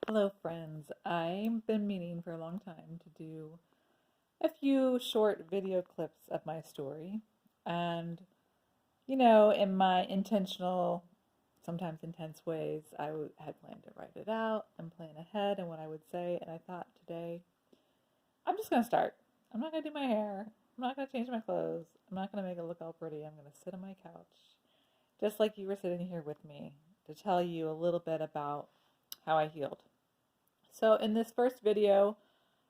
Hello, friends. I've been meaning for a long time to do a few short video clips of my story. And, in my intentional, sometimes intense ways, had planned to write it out and plan ahead and what I would say. And I thought today, I'm just going to start. I'm not going to do my hair. I'm not going to change my clothes. I'm not going to make it look all pretty. I'm going to sit on my couch, just like you were sitting here with me, to tell you a little bit about how I healed. So in this first video,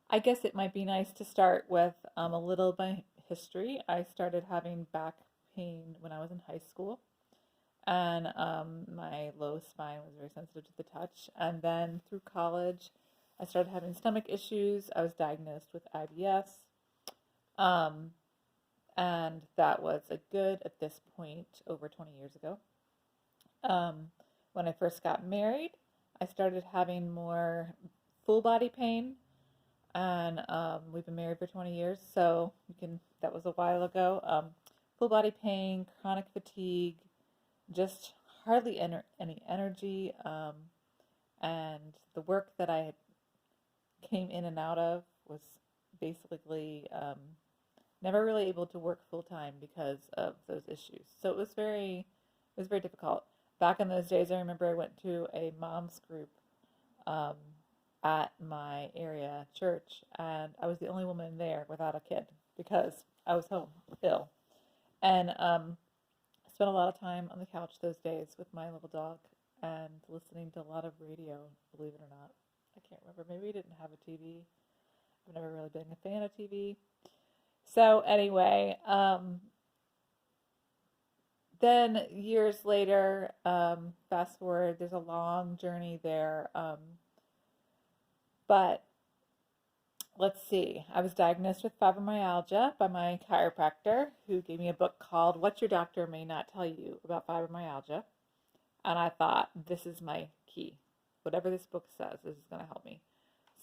I guess it might be nice to start with a little of my history. I started having back pain when I was in high school, and my low spine was very sensitive to the touch. And then through college, I started having stomach issues. I was diagnosed with IBS, um, and that was a good, at this point, over 20 years ago. When I first got married, I started having more full body pain, and we've been married for 20 years, so that was a while ago. Full body pain, chronic fatigue, just hardly any energy, and the work that I came in and out of was basically never really able to work full time because of those issues. So it was very difficult. Back in those days, I remember I went to a mom's group um, at my area church, and I was the only woman there without a kid because I was home ill. And I spent a lot of time on the couch those days with my little dog and listening to a lot of radio, believe it or not. I can't remember. Maybe we didn't have a TV. I've never really been a fan of TV. So anyway, then years later, fast forward, there's a long journey there. But let's see, I was diagnosed with fibromyalgia by my chiropractor, who gave me a book called What Your Doctor May Not Tell You About Fibromyalgia. And I thought, this is my key. Whatever this book says, this is going to help me.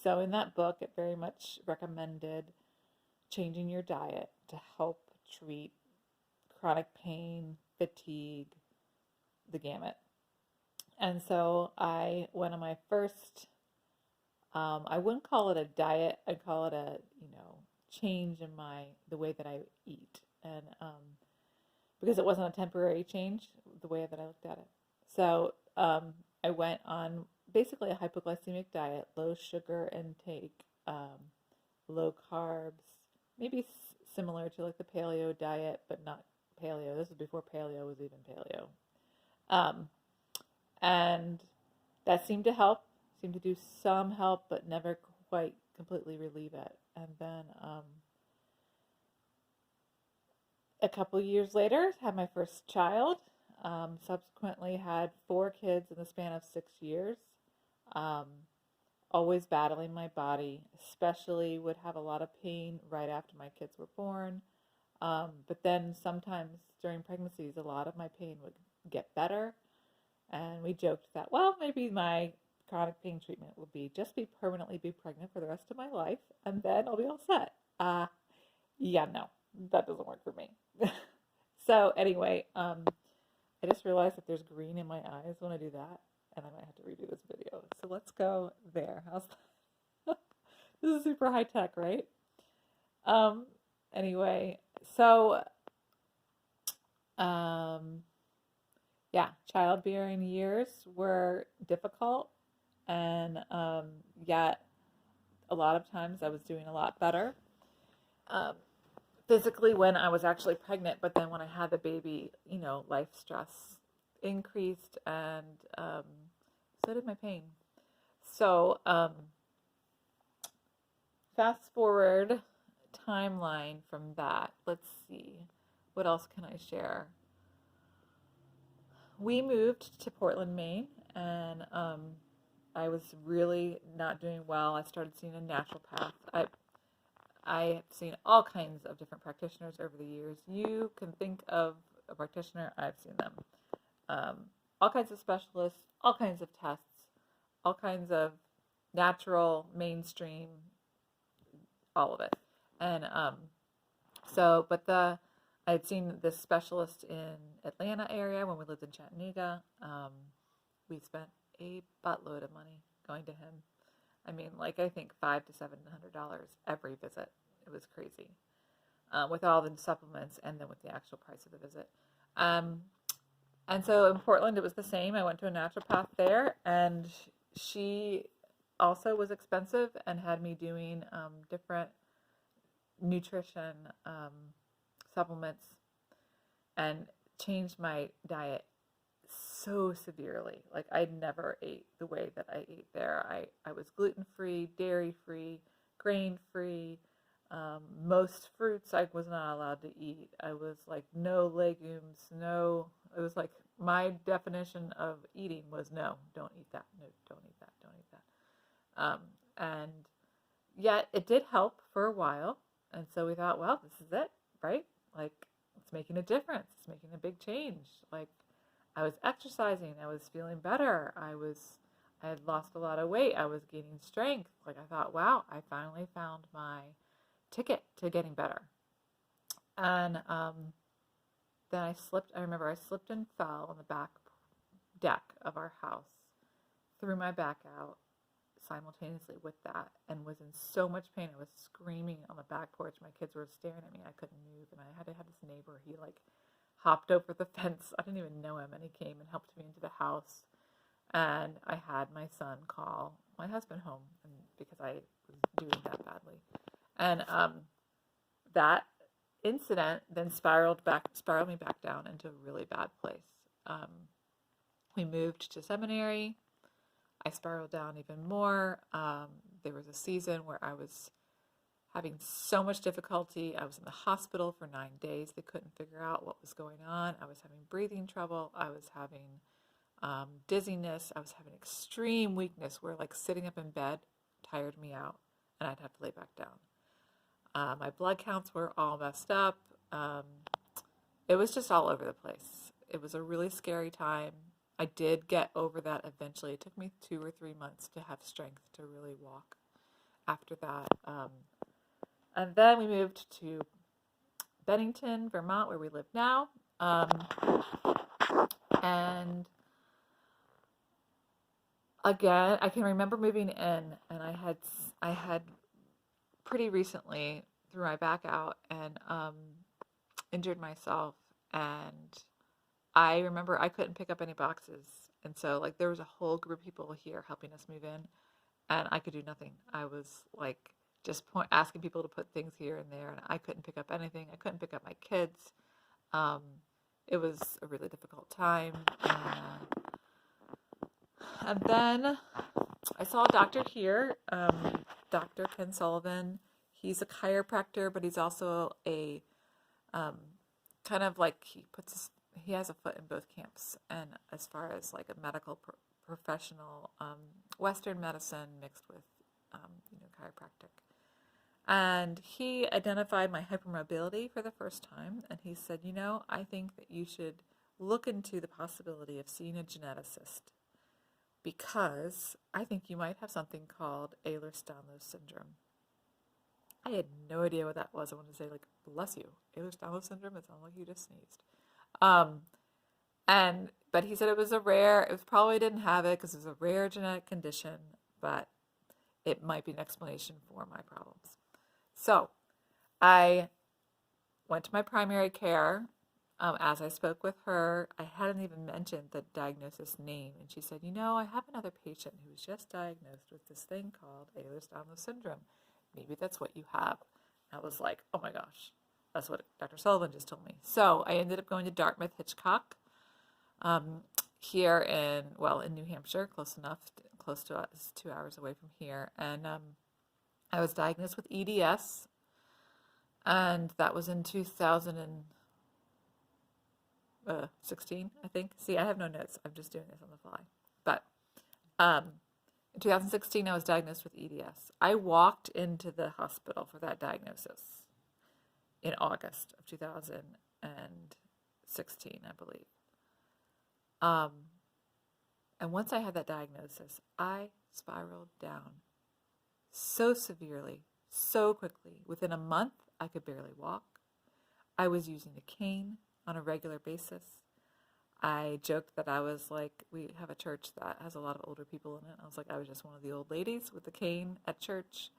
So in that book, it very much recommended changing your diet to help treat chronic pain, fatigue, the gamut. And so I went on my first, I wouldn't call it a diet, I'd call it a, change in the way that I eat. And because it wasn't a temporary change, the way that I looked at it. So I went on basically a hypoglycemic diet, low sugar intake, low carbs, maybe similar to like the paleo diet, but not paleo. This was before paleo was even paleo. And that seemed to help, seemed to do some help, but never quite completely relieve it. And then a couple years later, had my first child. Subsequently had 4 kids in the span of 6 years. Always battling my body, especially would have a lot of pain right after my kids were born. But then sometimes during pregnancies, a lot of my pain would get better. And we joked that, well, maybe my chronic pain treatment will be just permanently be pregnant for the rest of my life, and then I'll be all set. Yeah, no, that doesn't work for me. So anyway, I just realized that there's green in my eyes when I do that, and I might have to redo this video. So let's go there. How's that? This is super high tech, right? Anyway, so yeah, childbearing years were difficult, and yet a lot of times I was doing a lot better physically when I was actually pregnant, but then when I had the baby, life stress increased, and so did my pain. So fast forward timeline from that. Let's see, what else can I share? We moved to Portland, Maine, and I was really not doing well. I started seeing a naturopath. I have seen all kinds of different practitioners over the years. You can think of a practitioner, I've seen them. All kinds of specialists, all kinds of tests, all kinds of natural, mainstream, all of it. And I had seen this specialist in Atlanta area when we lived in Chattanooga. We spent a buttload of money. going to him. I mean, like I think $500 to $700 every visit. It was crazy, with all the supplements and then with the actual price of the visit. Um, and so in Portland, it was the same. I went to a naturopath there, and she also was expensive and had me doing different nutrition supplements and changed my diet so severely. Like I never ate the way that I ate there. I was gluten-free, dairy-free, grain-free. Most fruits I was not allowed to eat. I was like no legumes, no. It was like my definition of eating was no, don't eat that, no, don't eat that, don't eat that. And yet it did help for a while. And so we thought, well, this is it, right? Like it's making a difference. It's making a big change. Like I was exercising. I was feeling better. I had lost a lot of weight. I was gaining strength. Like I thought, wow, I finally found my ticket to getting better. And then I remember I slipped and fell on the back deck of our house, threw my back out simultaneously with that, and was in so much pain. I was screaming on the back porch. My kids were staring at me. I couldn't move, and I had to have this neighbor. He like hopped over the fence. I didn't even know him, and he came and helped me into the house. And I had my son call my husband home, and because I was doing that badly. And that incident then spiraled me back down into a really bad place. We moved to seminary. I spiraled down even more. There was a season where I was having so much difficulty. I was in the hospital for 9 days. They couldn't figure out what was going on. I was having breathing trouble. I was having dizziness. I was having extreme weakness where like sitting up in bed tired me out and I'd have to lay back down. My blood counts were all messed up. It was just all over the place. It was a really scary time. I did get over that eventually. It took me 2 or 3 months to have strength to really walk after that. And then we moved to Bennington, Vermont, where we live now. And again, I can remember moving in, and I had pretty recently threw my back out and injured myself, and I remember I couldn't pick up any boxes, and so like there was a whole group of people here helping us move in, and I could do nothing. I was like just asking people to put things here and there, and I couldn't pick up anything. I couldn't pick up my kids. It was a really difficult time, and then I saw a doctor here, Dr. Ken Sullivan. He's a chiropractor, but he's also a kind of like he has a foot in both camps, and as far as like a medical professional, Western medicine mixed with chiropractic. And he identified my hypermobility for the first time, and he said, I think that you should look into the possibility of seeing a geneticist, because I think you might have something called Ehlers-Danlos syndrome. I had no idea what that was. I wanted to say, like, bless you. Ehlers-Danlos syndrome? It sounded like you just sneezed. But he said it probably didn't have it because it was a rare genetic condition, but it might be an explanation for my problems. So I went to my primary care. As I spoke with her, I hadn't even mentioned the diagnosis name, and she said, I have another patient who was just diagnosed with this thing called Ehlers-Danlos syndrome. Maybe that's what you have. I was like, oh my gosh, that's what Dr. Sullivan just told me. So I ended up going to Dartmouth Hitchcock here in New Hampshire, close to us, 2 hours away from here. And I was diagnosed with EDS, and that was in 2016, I think. See, I have no notes. I'm just doing this on the fly. But in 2016, I was diagnosed with EDS. I walked into the hospital for that diagnosis in August of 2016, I believe. And once I had that diagnosis, I spiraled down so severely, so quickly. Within a month, I could barely walk. I was using a cane on a regular basis. I joked that I was like, we have a church that has a lot of older people in it. I was like, I was just one of the old ladies with the cane at church.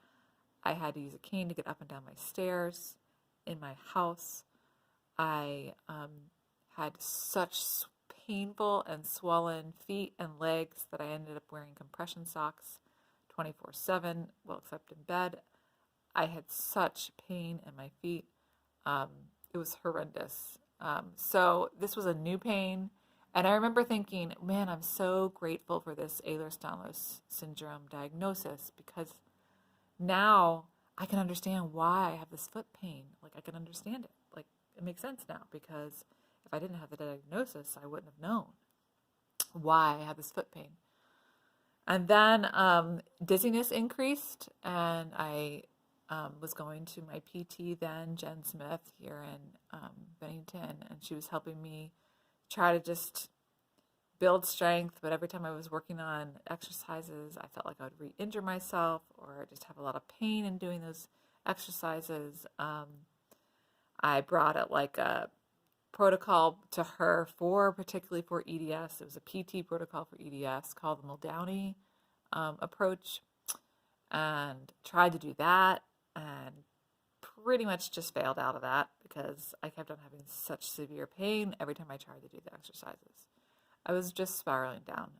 I had to use a cane to get up and down my stairs in my house. I had such painful and swollen feet and legs that I ended up wearing compression socks 24/7, well, except in bed. I had such pain in my feet. Um, it was horrendous. So this was a new pain. And I remember thinking, man, I'm so grateful for this Ehlers-Danlos syndrome diagnosis, because now I can understand why I have this foot pain. Like, I can understand it. Like, it makes sense now, because if I didn't have the diagnosis, I wouldn't have known why I had this foot pain. And then dizziness increased, and I was going to my PT then, Jen Smith, here in Bennington, and she was helping me try to just build strength. But every time I was working on exercises, I felt like I would re-injure myself or just have a lot of pain in doing those exercises. I brought it like a protocol to her particularly for EDS. It was a PT protocol for EDS called the Muldowney approach, and tried to do that, and pretty much just failed out of that because I kept on having such severe pain every time I tried to do the exercises. I was just spiraling down.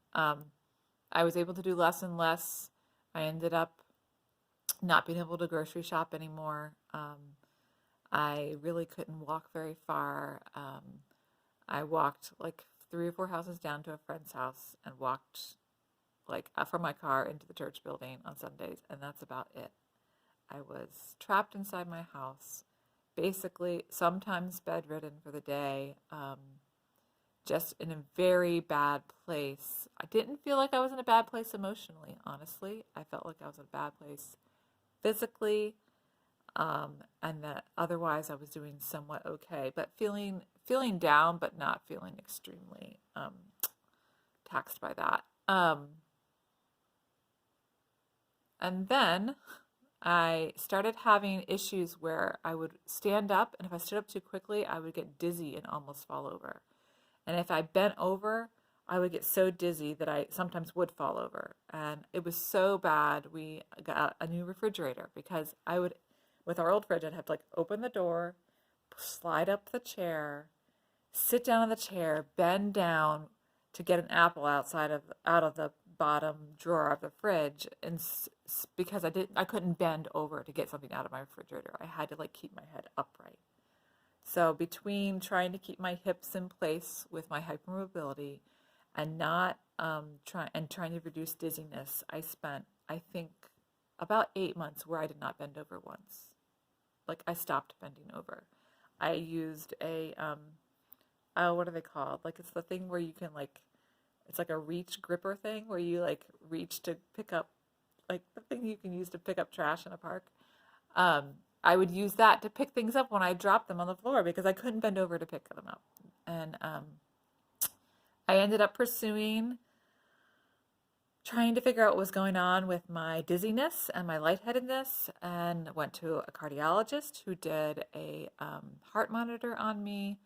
I was able to do less and less. I ended up not being able to grocery shop anymore. I really couldn't walk very far. I walked like 3 or 4 houses down to a friend's house and walked like from my car into the church building on Sundays, and that's about it. I was trapped inside my house, basically sometimes bedridden for the day, just in a very bad place. I didn't feel like I was in a bad place emotionally, honestly. I felt like I was in a bad place physically, and that otherwise I was doing somewhat okay, but feeling down, but not feeling extremely taxed by that. And then I started having issues where I would stand up, and if I stood up too quickly, I would get dizzy and almost fall over. And if I bent over, I would get so dizzy that I sometimes would fall over. And it was so bad, we got a new refrigerator, because I would, with our old fridge, I'd have to like open the door, slide up the chair, sit down in the chair, bend down to get an apple out of the bottom drawer of the fridge, and because I couldn't bend over to get something out of my refrigerator. I had to like keep my head upright. So between trying to keep my hips in place with my hypermobility and not trying to reduce dizziness, I spent, I think, about 8 months where I did not bend over once. Like, I stopped bending over. I used a what are they called? Like, it's the thing where you can like, it's like a reach gripper thing where you like reach to pick up, like the thing you can use to pick up trash in a park. I would use that to pick things up when I dropped them on the floor because I couldn't bend over to pick them up. And I ended up trying to figure out what was going on with my dizziness and my lightheadedness, and went to a cardiologist who did a heart monitor on me.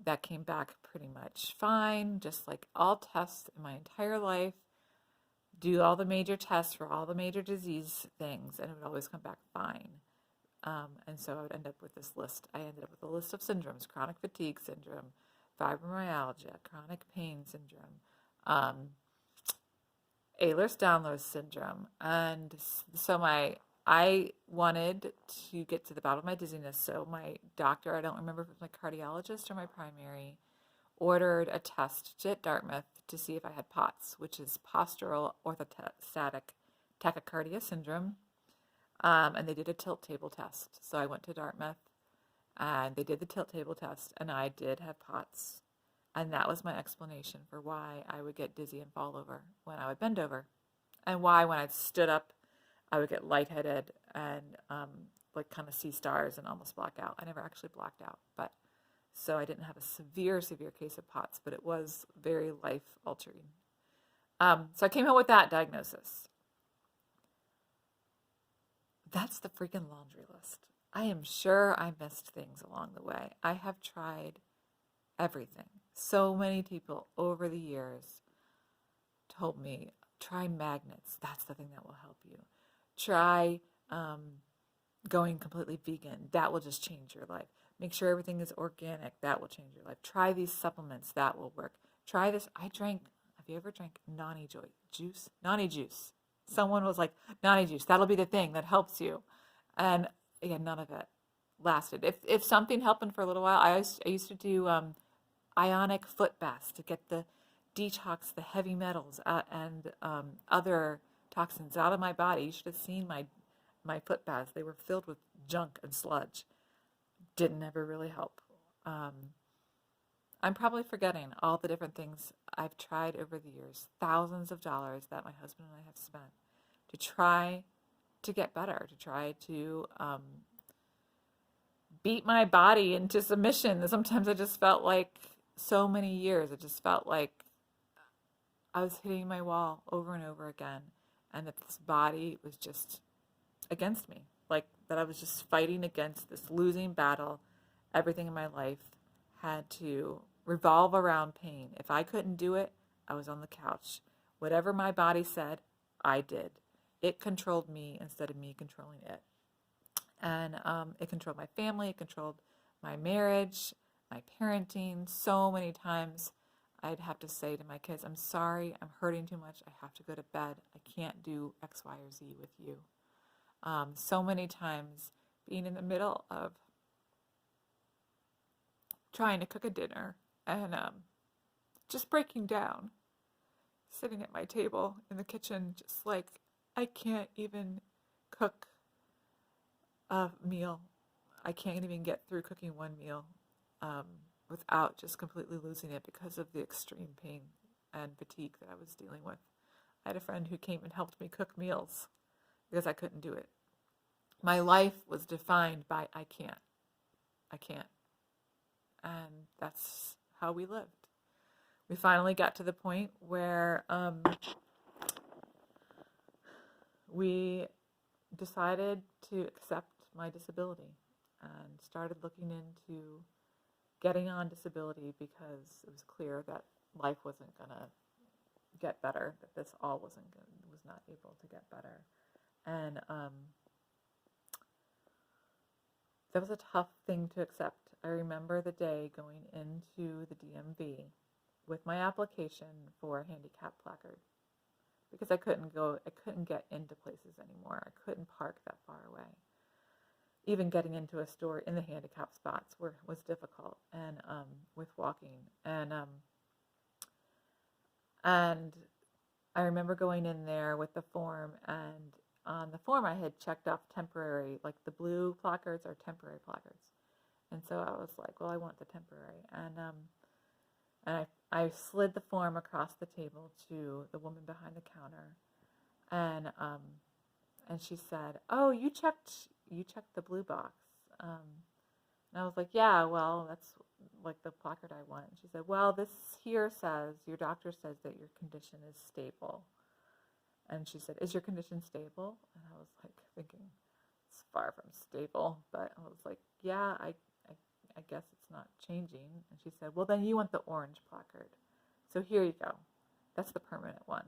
That came back pretty much fine, just like all tests in my entire life. Do all the major tests for all the major disease things, and it would always come back fine. And so I would end up with this list. I ended up with a list of syndromes: chronic fatigue syndrome, fibromyalgia, chronic pain syndrome, Ehlers-Danlos syndrome. And so I wanted to get to the bottom of my dizziness. So my doctor, I don't remember if it was my cardiologist or my primary, ordered a test at Dartmouth to see if I had POTS, which is postural orthostatic tachycardia syndrome. And they did a tilt table test. So I went to Dartmouth and they did the tilt table test, and I did have POTS. And that was my explanation for why I would get dizzy and fall over when I would bend over, and why when I stood up, I would get lightheaded and like kind of see stars and almost black out. I never actually blacked out, but so I didn't have a severe case of POTS, but it was very life altering. So I came home with that diagnosis. That's the freaking laundry list. I am sure I missed things along the way. I have tried everything. So many people over the years told me, try magnets. That's the thing that will help you. Try um, going completely vegan. That will just change your life. Make sure everything is organic. That will change your life. Try these supplements. That will work. Try this. I drank, have you ever drank nani juice? Nani juice. Someone was like, nani juice. That'll be the thing that helps you. And again, none of it lasted. If something helped for a little while, I used to do ionic foot baths to get the detox the heavy metals and other toxins out of my body. You should have seen my foot baths. They were filled with junk and sludge. Didn't ever really help. I'm probably forgetting all the different things I've tried over the years, thousands of dollars that my husband and I have spent to try to get better, to try to beat my body into submission. Sometimes I just felt like so many years, it just felt like I was hitting my wall over and over again, and that this body was just against me. Like that I was just fighting against this losing battle. Everything in my life had to revolve around pain. If I couldn't do it, I was on the couch. Whatever my body said, I did. It controlled me instead of me controlling it. And it controlled my family, it controlled my marriage, my parenting. So many times I'd have to say to my kids, I'm sorry, I'm hurting too much. I have to go to bed. I can't do X, Y, or Z with you. So many times being in the middle of trying to cook a dinner and just breaking down, sitting at my table in the kitchen, just like, I can't even cook a meal. I can't even get through cooking one meal without just completely losing it because of the extreme pain and fatigue that I was dealing with. I had a friend who came and helped me cook meals because I couldn't do it. My life was defined by I can't. And that's how we lived. We finally got to the point where we decided to accept my disability and started looking into getting on disability because it was clear that life wasn't going to get better, that this all was not able to get better. And that was a tough thing to accept. I remember the day going into the DMV with my application for a handicap placard because I couldn't get into places anymore. I couldn't park that far away. Even getting into a store in the handicap spots was difficult, and with walking. And I remember going in there with the form, and on the form I had checked off temporary, like the blue placards are temporary placards. And so I was like, well, I want the temporary. And I slid the form across the table to the woman behind the counter, and she said, "Oh, you checked the blue box." And I was like, "Yeah, well, that's like the placard I want." And she said, "Well, this here says your doctor says that your condition is stable." And she said, "Is your condition stable?" And I was like thinking, it's far from stable, but I was like, "Yeah, I guess it's not changing." And she said, "Well, then you want the orange placard. So here you go. That's the permanent one."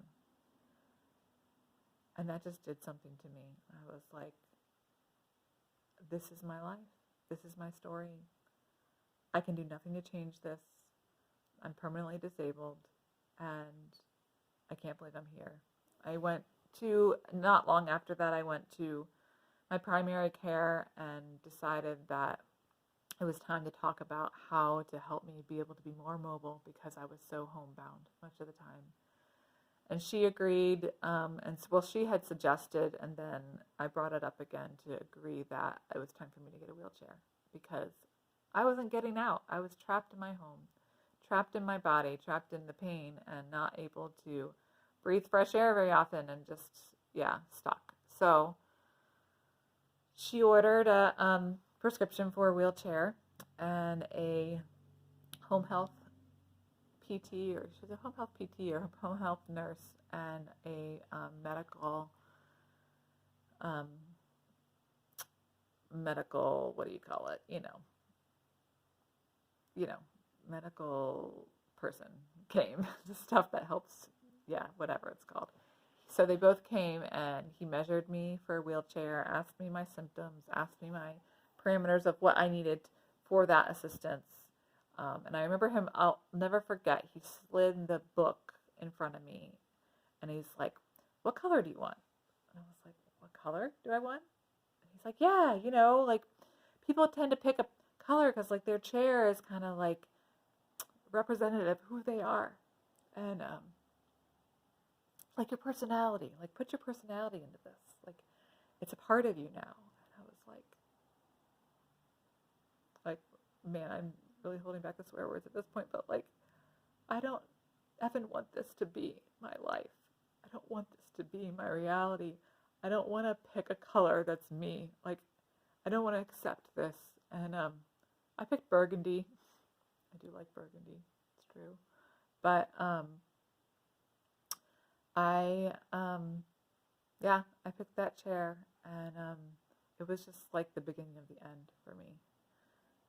And that just did something to me. I was like, this is my life. This is my story. I can do nothing to change this. I'm permanently disabled, and I can't believe I'm here. Not long after that, I went to my primary care and decided that it was time to talk about how to help me be able to be more mobile because I was so homebound much of the time. And she agreed, she had suggested, and then I brought it up again to agree that it was time for me to get a wheelchair because I wasn't getting out. I was trapped in my home, trapped in my body, trapped in the pain, and not able to breathe fresh air very often, and just, stuck. So she ordered a prescription for a wheelchair and a home health PT, or she's a home health PT or home health nurse, and a medical, what do you call it? Medical person came, the stuff that helps, yeah, whatever it's called. So they both came and he measured me for a wheelchair, asked me my symptoms, asked me my parameters of what I needed for that assistance. And I remember him, I'll never forget, he slid the book in front of me and he's like, what color do you want? And I was like, what color do I want? And he's like, yeah, you know, like people tend to pick a color because like their chair is kind of like representative of who they are. And like your personality, like put your personality into this. Like it's a part of you now. And I was like, man, I'm really holding back the swear words at this point, but like, I don't effing want this to be my life. I don't want this to be my reality. I don't want to pick a color that's me. Like, I don't want to accept this. And I picked burgundy. I do like burgundy. It's true. But I picked that chair, and it was just like the beginning of the end for me.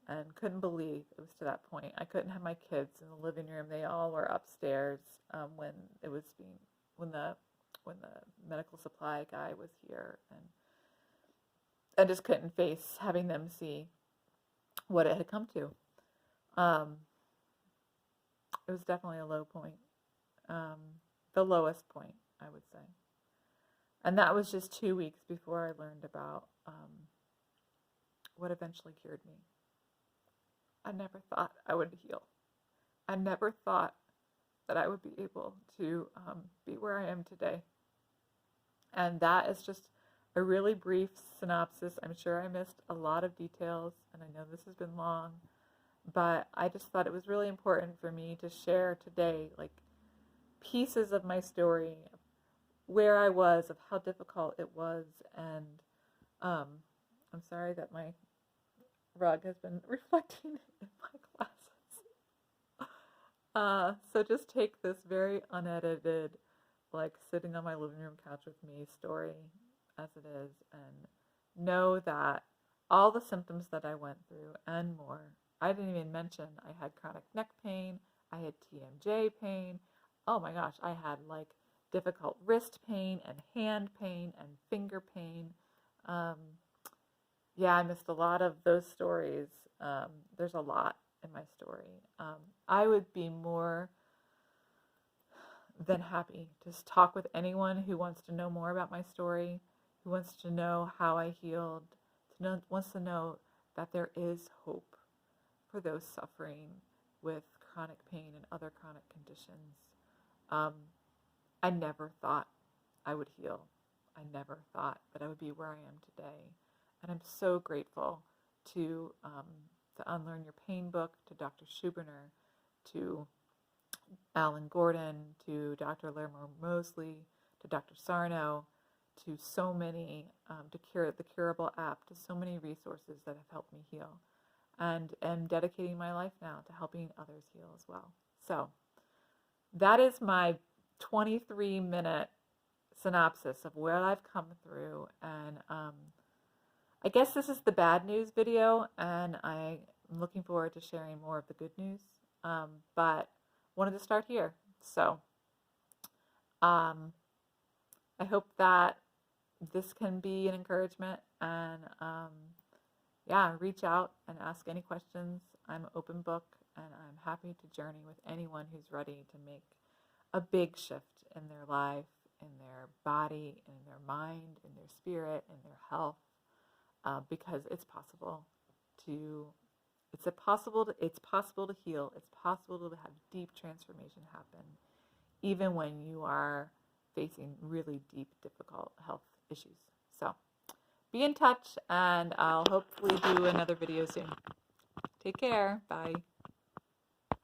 And couldn't believe it was to that point. I couldn't have my kids in the living room. They all were upstairs when the medical supply guy was here, and I just couldn't face having them see what it had come to. It was definitely a low point, the lowest point, I would say. And that was just 2 weeks before I learned about what eventually cured me. I never thought I would heal. I never thought that I would be able to be where I am today. And that is just a really brief synopsis. I'm sure I missed a lot of details, and I know this has been long, but I just thought it was really important for me to share today, like pieces of my story, where I was, of how difficult it was, and I'm sorry that my rug has been reflecting in my glasses. So just take this very unedited, like sitting on my living room couch with me story as it is, and know that all the symptoms that I went through and more, I didn't even mention I had chronic neck pain, I had TMJ pain, oh my gosh, I had like difficult wrist pain and hand pain and finger pain. Yeah, I missed a lot of those stories. There's a lot in my story. I would be more than happy to talk with anyone who wants to know more about my story, who wants to know how I healed, wants to know that there is hope for those suffering with chronic pain and other chronic conditions. I never thought I would heal. I never thought that I would be where I am today. And I'm so grateful to the Unlearn Your Pain book, to Dr. Schubiner, to Alan Gordon, to Dr. Larimer Mosley, to Dr. Sarno, to so many, the Curable app, to so many resources that have helped me heal. And am dedicating my life now to helping others heal as well. So that is my 23-minute synopsis of where I've come through. And I guess this is the bad news video, and I'm looking forward to sharing more of the good news. But wanted to start here. So I hope that this can be an encouragement, and reach out and ask any questions. I'm an open book, and I'm happy to journey with anyone who's ready to make a big shift in their life, in their body, in their mind, in their spirit, in their health, because it's possible to heal. It's possible to have deep transformation happen, even when you are facing really deep, difficult health issues. So be in touch, and I'll hopefully do another video soon. Take care. Bye.